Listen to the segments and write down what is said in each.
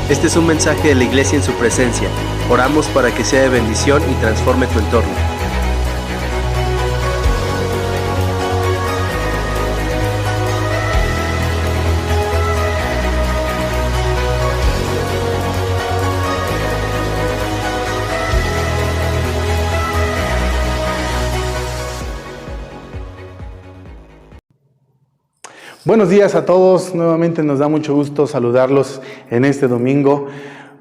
Este es un mensaje de la Iglesia en su presencia. Oramos para que sea de bendición y transforme tu entorno. Buenos días a todos, nuevamente nos da mucho gusto saludarlos en este domingo,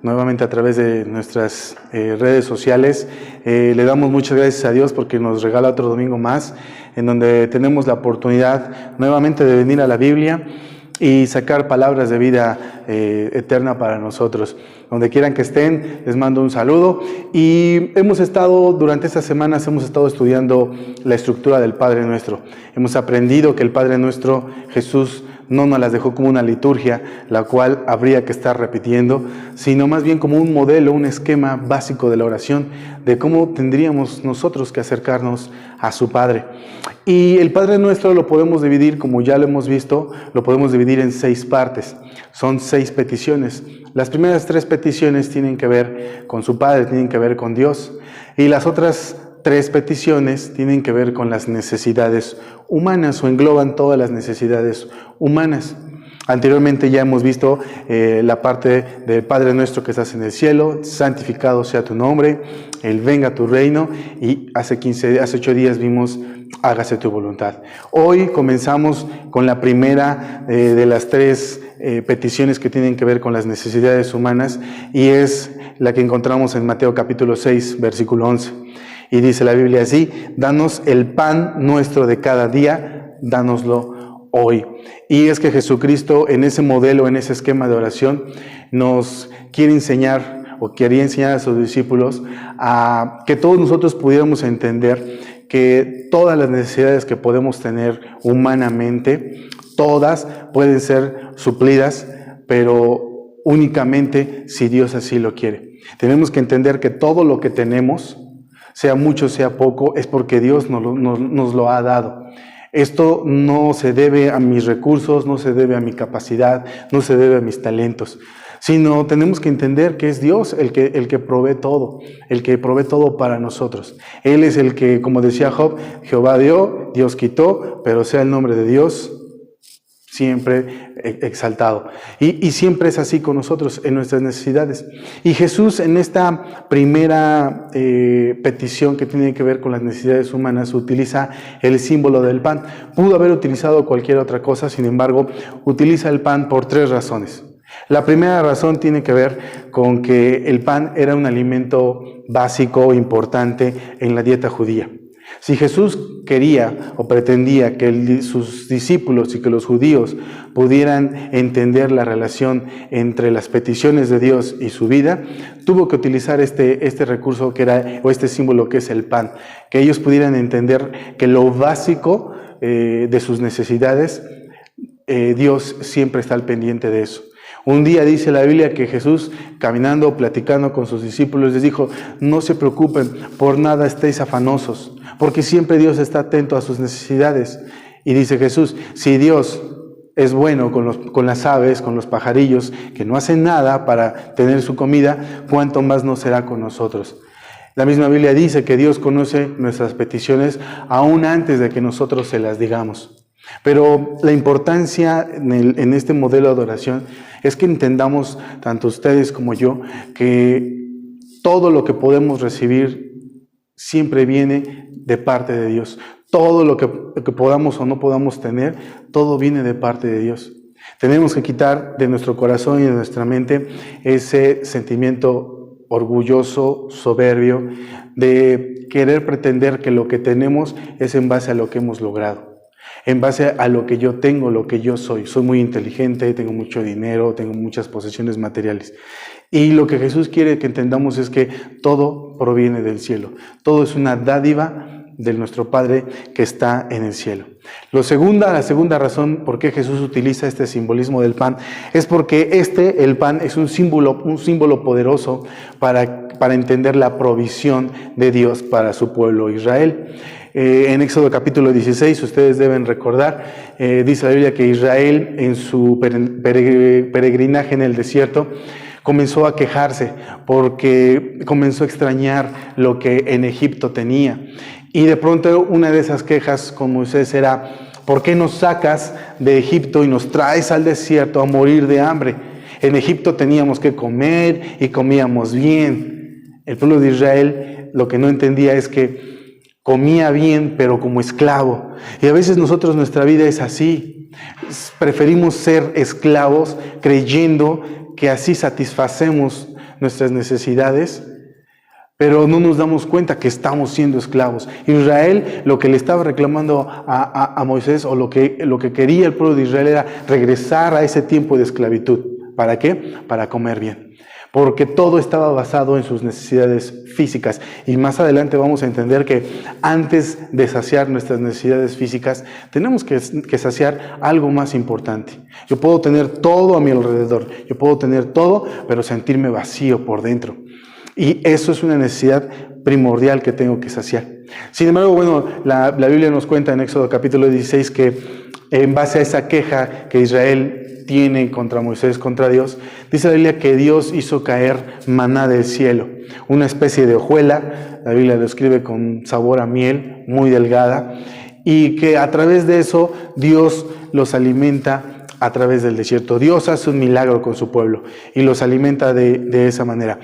nuevamente a través de nuestras redes sociales. Le damos muchas gracias a Dios porque nos regala otro domingo más, en donde tenemos la oportunidad nuevamente de venir a la Biblia y sacar palabras de vida eterna para nosotros. Donde quieran que estén, les mando un saludo. Y durante estas semanas hemos estado estudiando la estructura del Padre Nuestro. Hemos aprendido que el Padre Nuestro, Jesús, no nos las dejó como una liturgia, la cual habría que estar repitiendo, sino más bien como un modelo, un esquema básico de la oración, de cómo tendríamos nosotros que acercarnos a su Padre. Y el Padre Nuestro lo podemos dividir, como ya lo hemos visto, lo podemos dividir en 6 partes. Son 6 peticiones. Las primeras 3 peticiones tienen que ver con su Padre, tienen que ver con Dios. Y las otras 3 peticiones tienen que ver con las necesidades humanas o engloban todas las necesidades humanas. Anteriormente ya hemos visto la parte del Padre Nuestro que estás en el cielo, santificado sea tu nombre, el venga tu reino, y hace 8 días vimos hágase tu voluntad. Hoy comenzamos con la primera de las 3 peticiones que tienen que ver con las necesidades humanas, y es la que encontramos en Mateo capítulo 6, versículo 11. Y dice la Biblia así: danos el pan nuestro de cada día, dánoslo hoy. Y es que Jesucristo, en ese modelo, en ese esquema de oración, nos quiere enseñar, o quería enseñar a sus discípulos, a que todos nosotros pudiéramos entender que todas las necesidades que podemos tener humanamente, todas pueden ser suplidas, pero únicamente si Dios así lo quiere. Tenemos que entender que todo lo que tenemos, sea mucho, sea poco, es porque Dios nos lo ha dado. Esto no se debe a mis recursos, no se debe a mi capacidad, no se debe a mis talentos, sino tenemos que entender que es Dios el que provee todo, el que provee todo para nosotros. Él es el que, como decía Job, Jehová dio, Dios quitó, pero sea el nombre de Dios siempre exaltado. Y siempre es así con nosotros en nuestras necesidades. Y Jesús, en esta primera petición que tiene que ver con las necesidades humanas, utiliza el símbolo del pan. Pudo haber utilizado cualquier otra cosa, sin embargo, utiliza el pan por 3 razones. La primera razón tiene que ver con que el pan era un alimento básico, importante en la dieta judía. Si Jesús quería o pretendía que sus discípulos y que los judíos pudieran entender la relación entre las peticiones de Dios y su vida, tuvo que utilizar este recurso o este símbolo que es el pan, que ellos pudieran entender que lo básico de sus necesidades, Dios siempre está al pendiente de eso. Un día dice la Biblia que Jesús, caminando, platicando con sus discípulos, les dijo: no se preocupen, por nada estéis afanosos, porque siempre Dios está atento a sus necesidades. Y dice Jesús: si Dios es bueno con las aves, con los pajarillos, que no hacen nada para tener su comida, ¿cuánto más no será con nosotros? La misma Biblia dice que Dios conoce nuestras peticiones aún antes de que nosotros se las digamos. Pero la importancia en este modelo de adoración es que entendamos, tanto ustedes como yo, que todo lo que podemos recibir siempre viene de parte de Dios. Todo lo que podamos o no podamos tener, todo viene de parte de Dios. Tenemos que quitar de nuestro corazón y de nuestra mente ese sentimiento orgulloso, soberbio, de querer pretender que lo que tenemos es en base a lo que hemos logrado, en base a lo que yo tengo, lo que yo soy. Soy muy inteligente, tengo mucho dinero, tengo muchas posesiones materiales. Y lo que Jesús quiere que entendamos es que todo proviene del cielo. Todo es una dádiva de nuestro Padre que está en el cielo. La segunda razón por qué Jesús utiliza este simbolismo del pan es porque el pan es un símbolo poderoso para entender la provisión de Dios para su pueblo Israel. En Éxodo capítulo 16, ustedes deben recordar, dice la Biblia que Israel en su peregrinaje en el desierto, Comenzó a quejarse porque comenzó a extrañar lo que en Egipto tenía. Y de pronto una de esas quejas con Moisés era: ¿por qué nos sacas de Egipto y nos traes al desierto a morir de hambre? En Egipto teníamos que comer y comíamos bien. El pueblo de Israel lo que no entendía es que comía bien, pero como esclavo. Y a veces nosotros, nuestra vida es así. Preferimos ser esclavos creyendo que así satisfacemos nuestras necesidades, pero no nos damos cuenta que estamos siendo esclavos. Israel, lo que le estaba reclamando a Moisés, o lo que quería el pueblo de Israel, era regresar a ese tiempo de esclavitud. ¿Para qué? Para comer bien. Porque todo estaba basado en sus necesidades físicas. Y más adelante vamos a entender que antes de saciar nuestras necesidades físicas, tenemos que saciar algo más importante. Yo puedo tener todo a mi alrededor, yo puedo tener todo, pero sentirme vacío por dentro. Y eso es una necesidad primordial que tengo que saciar. Sin embargo, bueno, la Biblia nos cuenta en Éxodo capítulo 16 que en base a esa queja que Israel tiene contra Moisés, contra Dios, dice la Biblia que Dios hizo caer maná del cielo, una especie de hojuela. La Biblia lo escribe con sabor a miel, muy delgada, y que a través de eso Dios los alimenta a través del desierto. Dios hace un milagro con su pueblo y los alimenta de esa manera.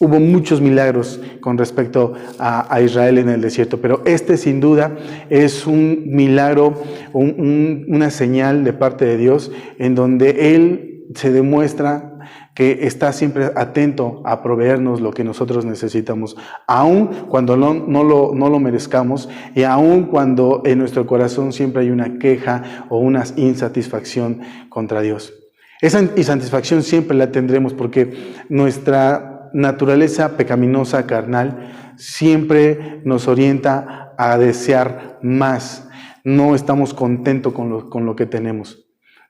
Hubo muchos milagros con respecto a Israel en el desierto, pero este sin duda es un milagro, una señal de parte de Dios en donde Él se demuestra que está siempre atento a proveernos lo que nosotros necesitamos, aun cuando no lo merezcamos, y aun cuando en nuestro corazón siempre hay una queja o una insatisfacción contra Dios. Esa insatisfacción siempre la tendremos porque nuestra naturaleza pecaminosa, carnal, siempre nos orienta a desear más. No estamos contentos con lo que tenemos.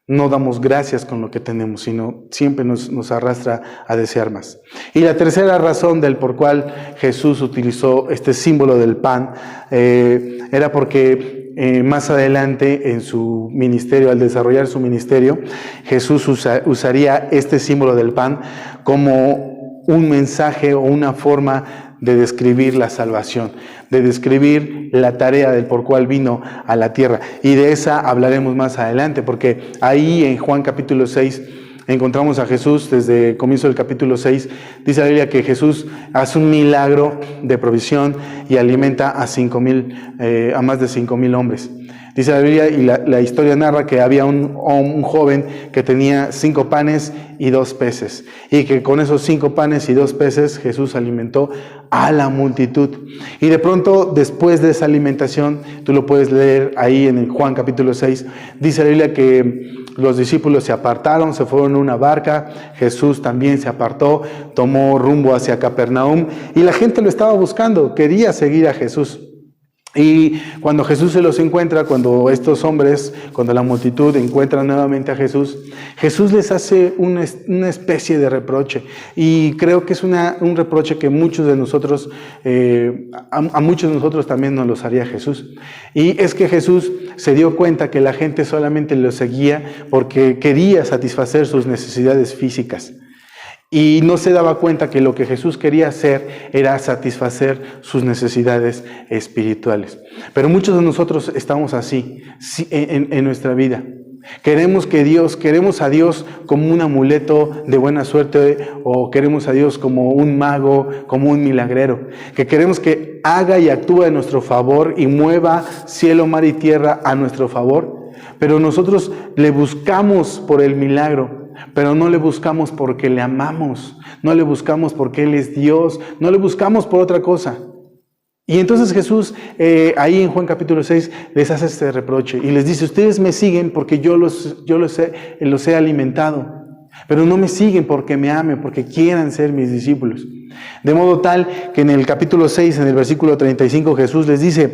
No damos gracias con lo que tenemos, sino siempre nos arrastra a desear más. Y la tercera razón del por cual Jesús utilizó este símbolo del pan era porque más adelante en su ministerio, al desarrollar su ministerio, Jesús usaría este símbolo del pan como un mensaje o una forma de describir la salvación, de describir la tarea del por cual vino a la tierra. Y de esa hablaremos más adelante, porque ahí en Juan capítulo 6 encontramos a Jesús. Desde el comienzo del capítulo 6 dice la Biblia que Jesús hace un milagro de provisión y alimenta a más de 5,000 hombres. Dice la Biblia, y la historia narra que había un joven que tenía 5 panes y 2 peces, y que con esos 5 panes y 2 peces Jesús alimentó a la multitud. Y de pronto, después de esa alimentación, tú lo puedes leer ahí en Juan capítulo 6, dice la Biblia que los discípulos se apartaron, se fueron en una barca, Jesús también se apartó, tomó rumbo hacia Capernaum, y la gente lo estaba buscando, quería seguir a Jesús. Y cuando Jesús se los encuentra, cuando estos hombres, cuando la multitud encuentra nuevamente a Jesús, Jesús les hace una especie de reproche. Y creo que es un reproche que muchos de nosotros, a muchos de nosotros también nos los haría Jesús. Y es que Jesús se dio cuenta que la gente solamente lo seguía porque quería satisfacer sus necesidades físicas. Y no se daba cuenta que lo que Jesús quería hacer era satisfacer sus necesidades espirituales. Pero muchos de nosotros estamos así en nuestra vida. Queremos a Dios como un amuleto de buena suerte, o queremos a Dios como un mago, como un milagrero. Que queremos que haga y actúe a nuestro favor y mueva cielo, mar y tierra a nuestro favor. Pero nosotros le buscamos por el milagro. Pero no le buscamos porque le amamos, no le buscamos porque Él es Dios, no le buscamos por otra cosa. Y entonces Jesús, ahí en Juan capítulo 6, les hace este reproche y les dice: ustedes me siguen porque yo los he alimentado, pero no me siguen porque me amen, porque quieran ser mis discípulos. De modo tal que en el capítulo 6, en el versículo 35, Jesús les dice: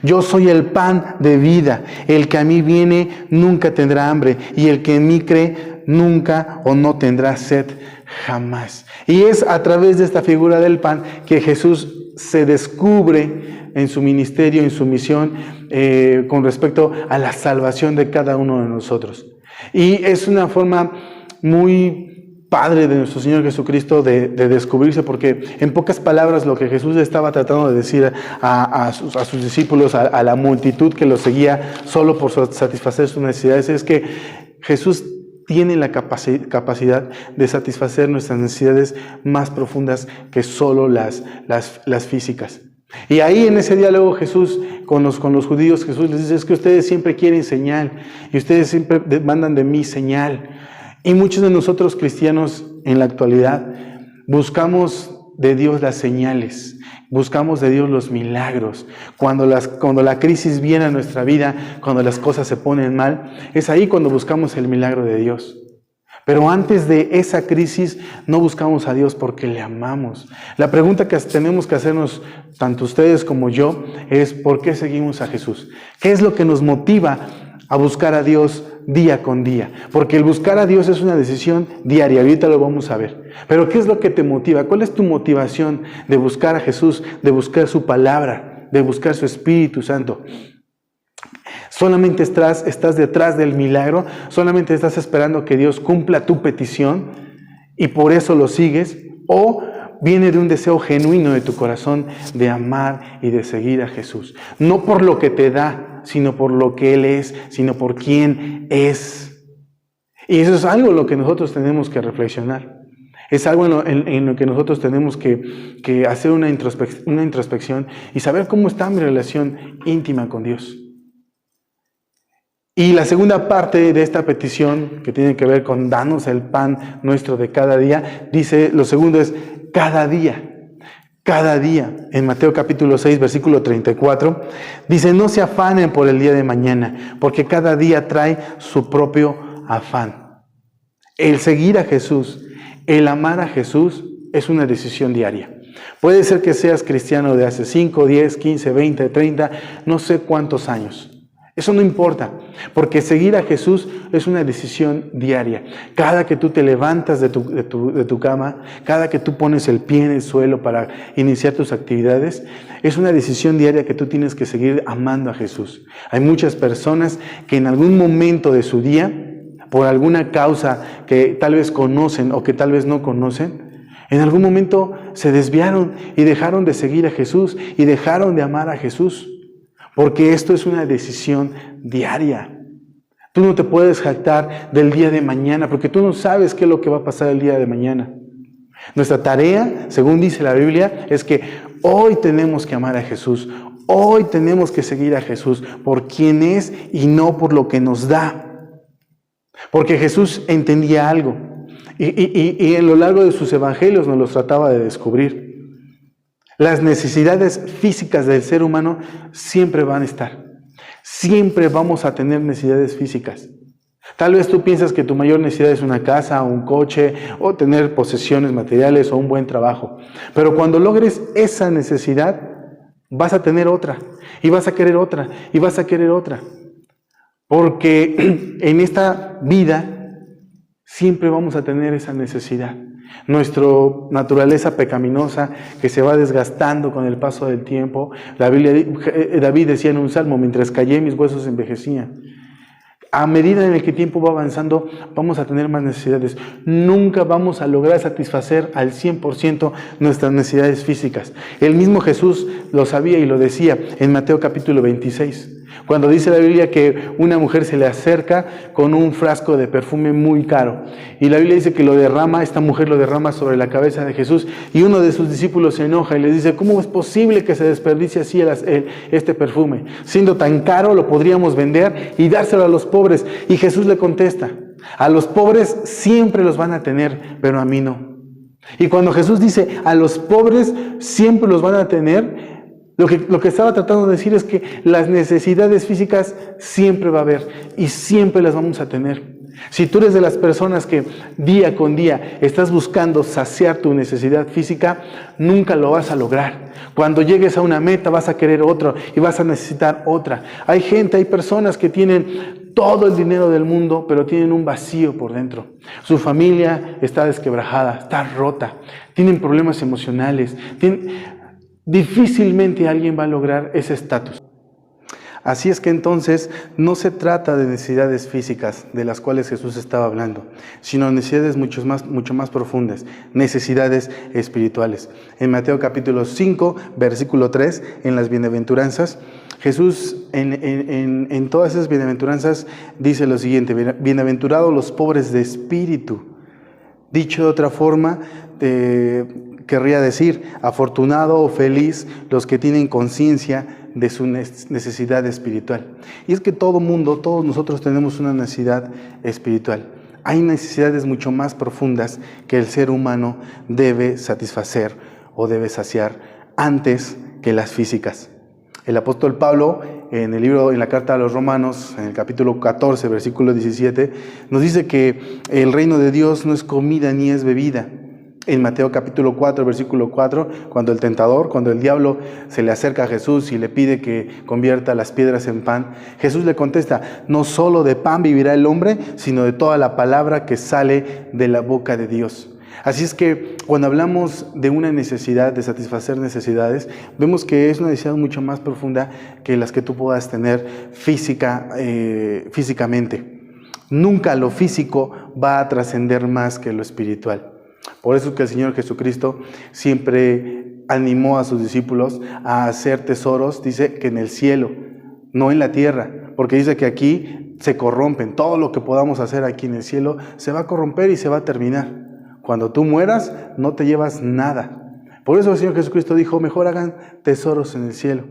yo soy el pan de vida, el que a mí viene nunca tendrá hambre, y el que en mí cree nunca o no tendrá sed jamás. Y es a través de esta figura del pan que Jesús se descubre en su ministerio, en su misión, con respecto a la salvación de cada uno de nosotros. Y es una forma muy padre de nuestro Señor Jesucristo de descubrirse, porque en pocas palabras lo que Jesús estaba tratando de decir a sus discípulos, a la multitud que lo seguía solo por satisfacer sus necesidades, es que Jesús tiene la capacidad de satisfacer nuestras necesidades más profundas que solo las físicas. Y ahí en ese diálogo Jesús con los judíos, Jesús les dice, es que ustedes siempre quieren señal y ustedes siempre demandan de mí señal. Y muchos de nosotros cristianos en la actualidad buscamos de Dios las señales, buscamos de Dios los milagros. Cuando la crisis viene a nuestra vida, cuando las cosas se ponen mal, es ahí cuando buscamos el milagro de Dios. Pero antes de esa crisis no buscamos a Dios porque le amamos. La pregunta que tenemos que hacernos, tanto ustedes como yo, es ¿por qué seguimos a Jesús? ¿Qué es lo que nos motiva a buscar a Dios día con día? Porque el buscar a Dios es una decisión diaria, ahorita lo vamos a ver. Pero ¿qué es lo que te motiva? ¿Cuál es tu motivación de buscar a Jesús, de buscar su palabra, de buscar su Espíritu Santo? ¿Solamente estás detrás del milagro? ¿Solamente estás esperando que Dios cumpla tu petición y por eso lo sigues? ¿O viene de un deseo genuino de tu corazón de amar y de seguir a Jesús? No por lo que te da, sino por lo que Él es, sino por quién es. Y eso es algo en lo que nosotros tenemos que reflexionar. Es algo en lo que nosotros tenemos que hacer una introspección y saber cómo está mi relación íntima con Dios. Y la segunda parte de esta petición, que tiene que ver con danos el pan nuestro de cada día, dice, lo segundo es cada día. Cada día. En Mateo capítulo 6, versículo 34, dice, no se afanen por el día de mañana, porque cada día trae su propio afán. El seguir a Jesús, el amar a Jesús, es una decisión diaria. Puede ser que seas cristiano de hace 5, 10, 15, 20, 30, no sé cuántos años. Eso no importa, porque seguir a Jesús es una decisión diaria. Cada que tú te levantas de tu cama, cada que tú pones el pie en el suelo para iniciar tus actividades, es una decisión diaria que tú tienes que seguir amando a Jesús. Hay muchas personas que en algún momento de su día, por alguna causa que tal vez conocen o que tal vez no conocen, en algún momento se desviaron y dejaron de seguir a Jesús y dejaron de amar a Jesús. Porque esto es una decisión diaria. Tú no te puedes jactar del día de mañana, porque tú no sabes qué es lo que va a pasar el día de mañana. Nuestra tarea, según dice la Biblia, es que hoy tenemos que amar a Jesús. Hoy tenemos que seguir a Jesús por quien es y no por lo que nos da. Porque Jesús entendía algo. Y en lo largo de sus evangelios nos los trataba de descubrir. Las necesidades físicas del ser humano siempre van a estar. Siempre vamos a tener necesidades físicas. Tal vez tú piensas que tu mayor necesidad es una casa, un coche, o tener posesiones materiales o un buen trabajo. Pero cuando logres esa necesidad, vas a tener otra, y vas a querer otra, y vas a querer otra. Porque en esta vida siempre vamos a tener esa necesidad. Nuestra naturaleza pecaminosa que se va desgastando con el paso del tiempo. La Biblia, David decía en un salmo, mientras callé mis huesos envejecían. A medida en el que el tiempo va avanzando, vamos a tener más necesidades. Nunca vamos a lograr satisfacer al 100% nuestras necesidades físicas. El mismo Jesús lo sabía y lo decía en Mateo capítulo 26. Cuando dice la Biblia que una mujer se le acerca con un frasco de perfume muy caro. Y la Biblia dice que esta mujer lo derrama sobre la cabeza de Jesús. Y uno de sus discípulos se enoja y le dice, ¿cómo es posible que se desperdicie así este perfume? Siendo tan caro, lo podríamos vender y dárselo a los pobres. Y Jesús le contesta, a los pobres siempre los van a tener, pero a mí no. Y cuando Jesús dice, a los pobres siempre los van a tener, lo que estaba tratando de decir es que las necesidades físicas siempre va a haber y siempre las vamos a tener. Si tú eres de las personas que día con día estás buscando saciar tu necesidad física, nunca lo vas a lograr. Cuando llegues a una meta vas a querer otro y vas a necesitar otra. Hay personas que tienen todo el dinero del mundo, pero tienen un vacío por dentro. Su familia está desquebrajada, está rota, tienen problemas emocionales, difícilmente alguien va a lograr ese estatus. Así es que entonces no se trata de necesidades físicas de las cuales Jesús estaba hablando, sino necesidades mucho más profundas, necesidades espirituales. En Mateo capítulo 5, versículo 3, en las bienaventuranzas, Jesús en todas esas bienaventuranzas dice lo siguiente: bienaventurados los pobres de espíritu. Dicho de otra forma, querría decir, afortunado o feliz los que tienen conciencia de su necesidad espiritual. Y es que todo mundo, todos nosotros tenemos una necesidad espiritual. Hay necesidades mucho más profundas que el ser humano debe satisfacer o debe saciar antes que las físicas. El apóstol Pablo, en la carta a los Romanos, en el capítulo 14, versículo 17, nos dice que el reino de Dios no es comida ni es bebida. En Mateo capítulo 4, versículo 4, cuando el diablo se le acerca a Jesús y le pide que convierta las piedras en pan, Jesús le contesta: no solo de pan vivirá el hombre, sino de toda la palabra que sale de la boca de Dios. Así es que cuando hablamos de una necesidad, de satisfacer necesidades, vemos que es una necesidad mucho más profunda que las que tú puedas tener físicamente. Nunca lo físico va a trascender más que lo espiritual. Por eso es que el Señor Jesucristo siempre animó a sus discípulos a hacer tesoros, dice que en el cielo, no en la tierra, porque dice que aquí se corrompen. Todo lo que podamos hacer aquí en el cielo se va a corromper y se va a terminar. Cuando tú mueras, no te llevas nada. Por eso el Señor Jesucristo dijo: mejor hagan tesoros en el cielo.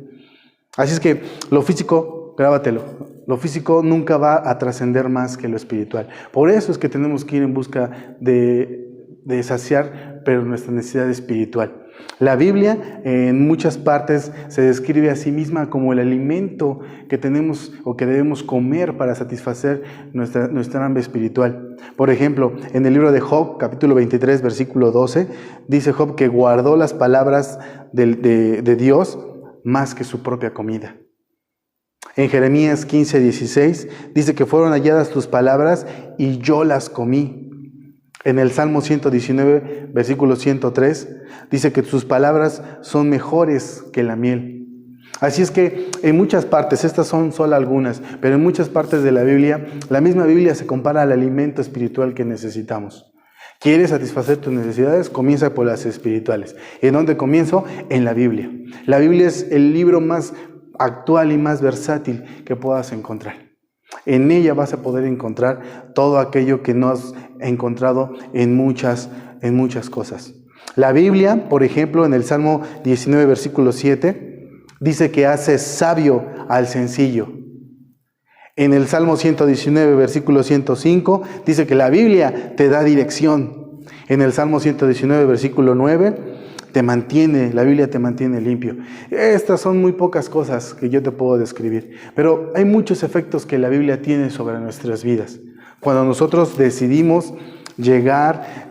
Así es que lo físico, grábatelo, lo físico nunca va a trascender más que lo espiritual. Por eso es que tenemos que ir en busca de saciar, pero nuestra necesidad espiritual. La Biblia en muchas partes se describe a sí misma como el alimento que tenemos o que debemos comer para satisfacer nuestra hambre espiritual. Por ejemplo, en el libro de Job, capítulo 23, versículo 12, dice Job que guardó las palabras de Dios más que su propia comida. En Jeremías 15, 16 dice que fueron halladas tus palabras y yo las comí. En el Salmo 119, versículo 103, dice que tus palabras son mejores que la miel. Así es que en muchas partes, estas son solo algunas, pero en muchas partes de la Biblia, la misma Biblia se compara al alimento espiritual que necesitamos. ¿Quieres satisfacer tus necesidades? Comienza por las espirituales. ¿Y en dónde comienzo? En la Biblia. La Biblia es el libro más actual y más versátil que puedas encontrar. En ella vas a poder encontrar todo aquello que no has encontrado en muchas cosas. La Biblia, por ejemplo, en el Salmo 19, versículo 7, dice que hace sabio al sencillo. En el Salmo 119, versículo 105, dice que la Biblia te da dirección. En el Salmo 119, versículo 9, la Biblia te mantiene limpio. Estas son muy pocas cosas que yo te puedo describir, pero hay muchos efectos que la Biblia tiene sobre nuestras vidas. Cuando nosotros decidimos llegar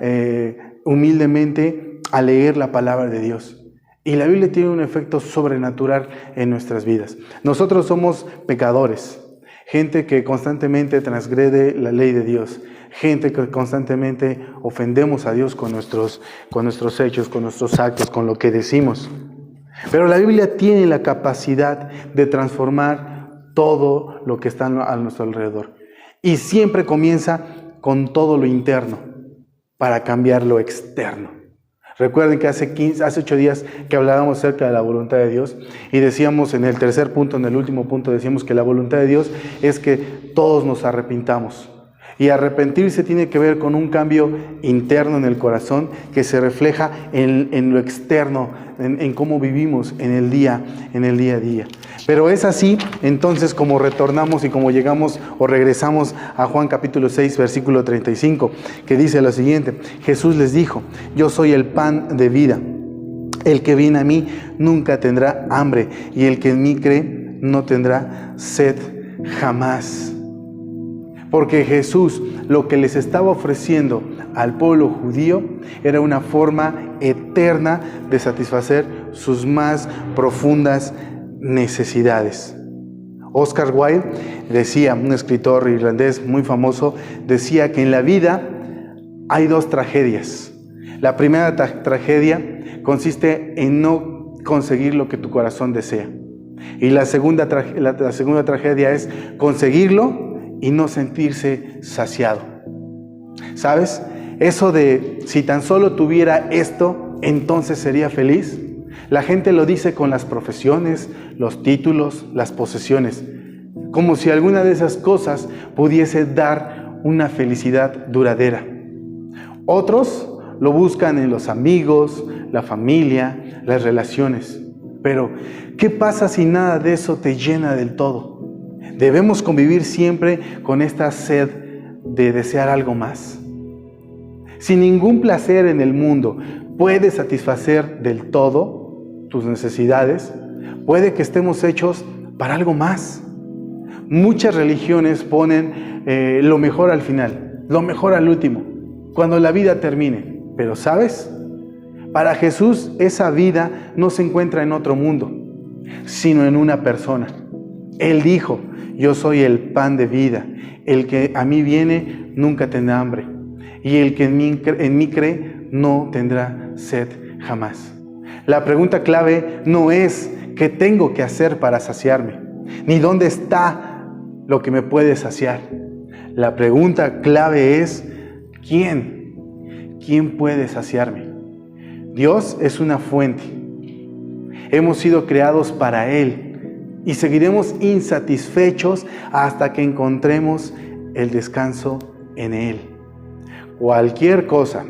humildemente a leer la palabra de Dios. Y la Biblia tiene un efecto sobrenatural en nuestras vidas. Nosotros somos pecadores, gente que constantemente transgrede la ley de Dios, gente que constantemente ofendemos a Dios con nuestros hechos, con nuestros actos, con lo que decimos. Pero la Biblia tiene la capacidad de transformar todo lo que está a nuestro alrededor. Y siempre comienza con todo lo interno para cambiar lo externo. Recuerden que hace 8 días que hablábamos acerca de la voluntad de Dios y decíamos en el tercer punto, en el último punto, decíamos que la voluntad de Dios es que todos nos arrepintamos. Y arrepentirse tiene que ver con un cambio interno en el corazón que se refleja en lo externo, en cómo vivimos en el día a día. Pero es así, entonces, como retornamos y como llegamos o regresamos a Juan capítulo 6, versículo 35, que dice lo siguiente: Jesús les dijo: yo soy el pan de vida. El que viene a mí nunca tendrá hambre, y el que en mí cree no tendrá sed jamás. Porque Jesús lo que les estaba ofreciendo al pueblo judío era una forma eterna de satisfacer sus más profundas necesidades. Oscar Wilde decía, un escritor irlandés muy famoso, decía que en la vida hay 2 tragedias. La primera tragedia consiste en no conseguir lo que tu corazón desea. Y la segunda tragedia es conseguirlo y no sentirse saciado. ¿Sabes? Eso de si tan solo tuviera esto, entonces sería feliz. La gente lo dice con las profesiones, los títulos, las posesiones, como si alguna de esas cosas pudiese dar una felicidad duradera. Otros lo buscan en los amigos, la familia, las relaciones. Pero, ¿qué pasa si nada de eso te llena del todo? Debemos convivir siempre con esta sed de desear algo más. Si ningún placer en el mundo puede satisfacer del todo tus necesidades, puede que estemos hechos para algo más. Muchas religiones ponen lo mejor al final, lo mejor al último, cuando la vida termine. Pero ¿sabes? Para Jesús esa vida no se encuentra en otro mundo, sino en una persona. Él dijo: yo soy el pan de vida, el que a mí viene nunca tendrá hambre, y el que en mí cree no tendrá sed jamás. La pregunta clave no es qué tengo que hacer para saciarme, ni dónde está lo que me puede saciar. La pregunta clave es ¿quién puede saciarme? Dios es una fuente. Hemos sido creados para Él y seguiremos insatisfechos hasta que encontremos el descanso en Él. Cualquier cosa,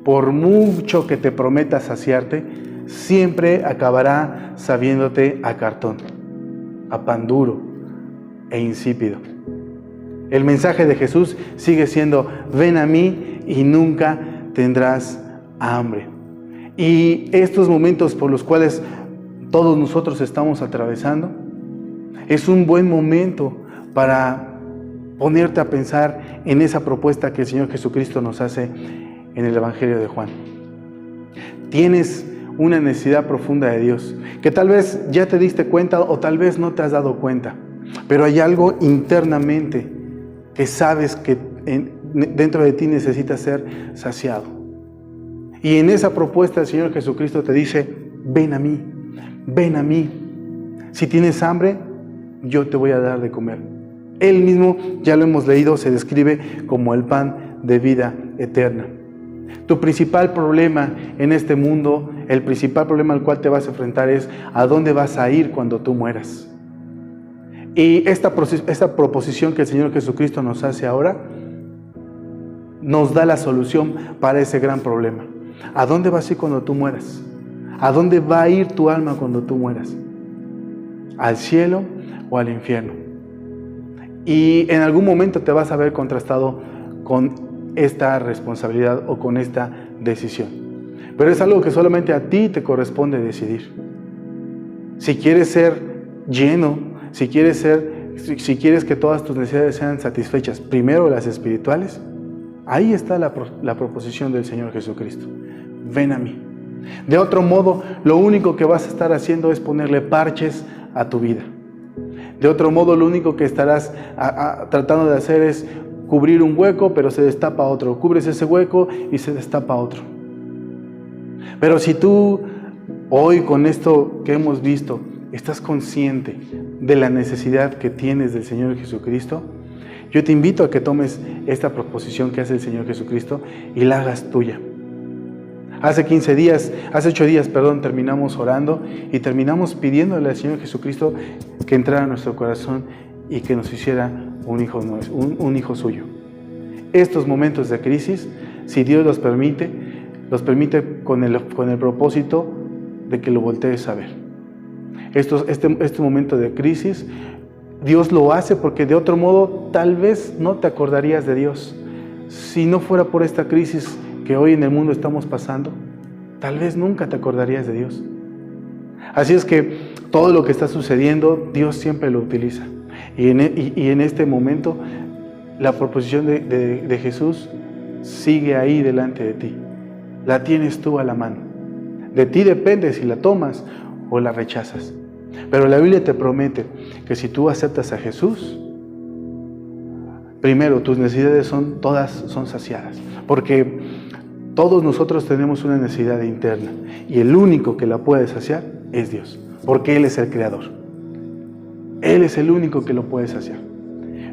por mucho que te prometa saciarte, siempre acabará sabiéndote a cartón, a pan duro e insípido. El mensaje de Jesús sigue siendo: ven a mí y nunca tendrás hambre. Y estos momentos por los cuales todos nosotros estamos atravesando, es un buen momento para ponerte a pensar en esa propuesta que el Señor Jesucristo nos hace en el Evangelio de Juan. Tienes una necesidad profunda de Dios, que tal vez ya te diste cuenta o tal vez no te has dado cuenta, pero hay algo internamente que sabes que dentro de ti necesita ser saciado. Y en esa propuesta el Señor Jesucristo te dice: ven a mí, ven a mí. Si tienes hambre, yo te voy a dar de comer. Él mismo, ya lo hemos leído, se describe como el pan de vida eterna. Tu principal problema en este mundo, el principal problema al cual te vas a enfrentar es ¿a dónde vas a ir cuando tú mueras? Y esta proposición que el Señor Jesucristo nos hace ahora nos da la solución para ese gran problema. ¿A dónde vas a ir cuando tú mueras? ¿A dónde va a ir tu alma cuando tú mueras? ¿Al cielo o al infierno? Y en algún momento te vas a ver contrastado con esta responsabilidad o con esta decisión. Pero es algo que solamente a ti te corresponde decidir. Si quieres ser lleno, si quieres que todas tus necesidades sean satisfechas, primero las espirituales, ahí está la proposición del Señor Jesucristo. Ven a mí. De otro modo, lo único que vas a estar haciendo es ponerle parches a tu vida. De otro modo, lo único que estarás tratando de hacer es cubrir un hueco, pero se destapa otro. Cubres ese hueco y se destapa otro. Pero si tú hoy, con esto que hemos visto, estás consciente de la necesidad que tienes del Señor Jesucristo, yo te invito a que tomes esta proposición que hace el Señor Jesucristo y la hagas tuya. Hace 8 días, terminamos orando y terminamos pidiéndole al Señor Jesucristo que entrara a nuestro corazón y que nos hiciera un hijo suyo. Estos momentos de crisis, si Dios los permite con el propósito de que lo voltees a ver. Este momento de crisis, Dios lo hace porque de otro modo tal vez no te acordarías de Dios. Si no fuera por esta crisis que hoy en el mundo estamos pasando, tal vez nunca te acordarías de Dios. Así es que todo lo que está sucediendo, Dios siempre lo utiliza. Y en este momento, la proposición de Jesús sigue ahí delante de ti. La tienes tú a la mano. De ti depende si la tomas o la rechazas. Pero la Biblia te promete que si tú aceptas a Jesús, primero tus necesidades todas son saciadas. Porque todos nosotros tenemos una necesidad interna y el único que la puede saciar es Dios, porque Él es el Creador. Él es el único que lo puede saciar.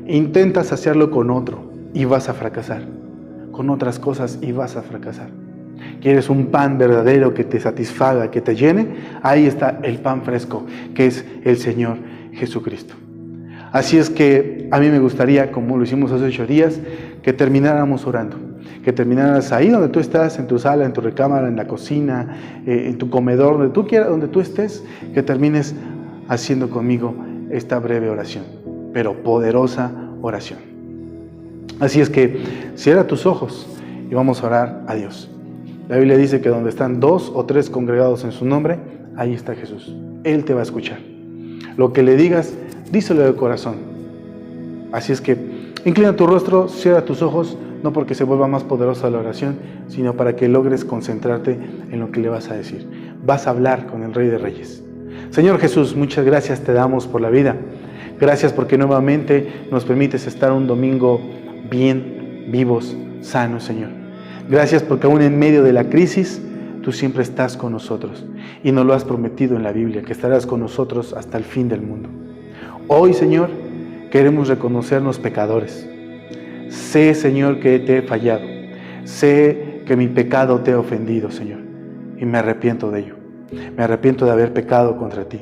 Intenta saciarlo con otro y vas a fracasar. Con otras cosas y vas a fracasar. ¿Quieres un pan verdadero que te satisfaga, que te llene? Ahí está el pan fresco, que es el Señor Jesucristo. Así es que a mí me gustaría, como lo hicimos hace 8 días, que termináramos orando. Que terminaras ahí donde tú estás, en tu sala, en tu recámara, en la cocina, en tu comedor, donde tú quieras, donde tú estés, que termines haciendo conmigo esta breve oración, pero poderosa oración. Así es que cierra tus ojos y vamos a orar a Dios. La Biblia dice que donde están 2 o 3 congregados en su nombre, ahí está Jesús. Él te va a escuchar. Lo que le digas, díselo de corazón. Así es que inclina tu rostro, cierra tus ojos, no porque se vuelva más poderosa la oración, sino para que logres concentrarte en lo que le vas a decir. Vas a hablar con el Rey de Reyes. Señor Jesús, muchas gracias te damos por la vida. Gracias porque nuevamente nos permites estar un domingo bien, vivos, sanos, Señor. Gracias porque aún en medio de la crisis, tú siempre estás con nosotros. Y nos lo has prometido en la Biblia, que estarás con nosotros hasta el fin del mundo. Hoy, Señor, queremos reconocernos pecadores. Sé, Señor, que te he fallado. Sé que mi pecado te ha ofendido, Señor. Y me arrepiento de ello. Me arrepiento de haber pecado contra ti.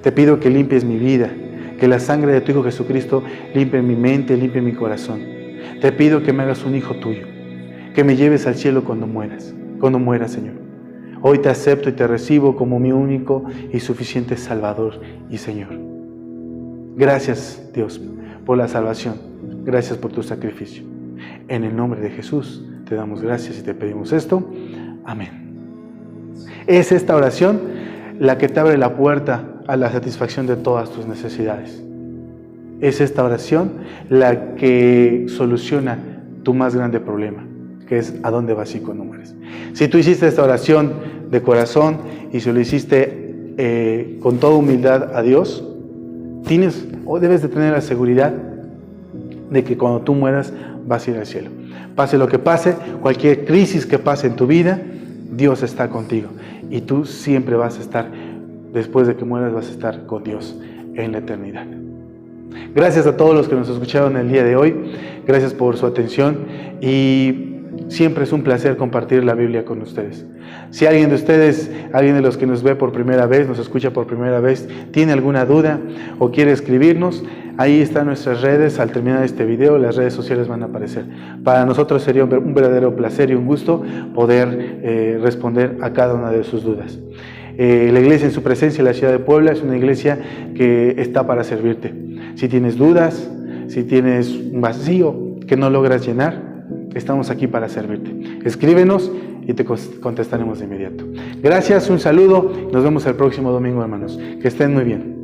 Te pido que limpies mi vida, que la sangre de tu Hijo Jesucristo limpie mi mente, limpie mi corazón. Te pido que me hagas un hijo tuyo, que me lleves al cielo cuando mueras, Señor. Hoy te acepto y te recibo como mi único y suficiente Salvador y Señor. Gracias, Dios, por la salvación. Gracias por tu sacrificio. En el nombre de Jesús te damos gracias y te pedimos esto. Amén. Es esta oración la que te abre la puerta a la satisfacción de todas tus necesidades. Es esta oración la que soluciona tu más grande problema, que es ¿a dónde vas y cuando mueres? Si tú hiciste esta oración de corazón y si lo hiciste con toda humildad a Dios, tienes o debes de tener la seguridad de que cuando tú mueras vas a ir al cielo. Pase lo que pase, cualquier crisis que pase en tu vida, Dios está contigo. Y tú siempre vas a estar, después de que mueras, vas a estar con Dios en la eternidad. Gracias a todos los que nos escucharon el día de hoy. Gracias por su atención y siempre es un placer compartir la Biblia con ustedes. Si alguien de ustedes, alguien de los que nos ve por primera vez, nos escucha por primera vez, tiene alguna duda o quiere escribirnos, ahí están nuestras redes. Al terminar este video, las redes sociales van a aparecer. Para nosotros sería un verdadero placer y un gusto poder responder a cada una de sus dudas. La iglesia en su presencia en la ciudad de Puebla es una iglesia que está para servirte. Si tienes dudas, si tienes un vacío que no logras llenar, estamos aquí para servirte. Escríbenos y te contestaremos de inmediato. Gracias, un saludo. Nos vemos el próximo domingo, hermanos. Que estén muy bien.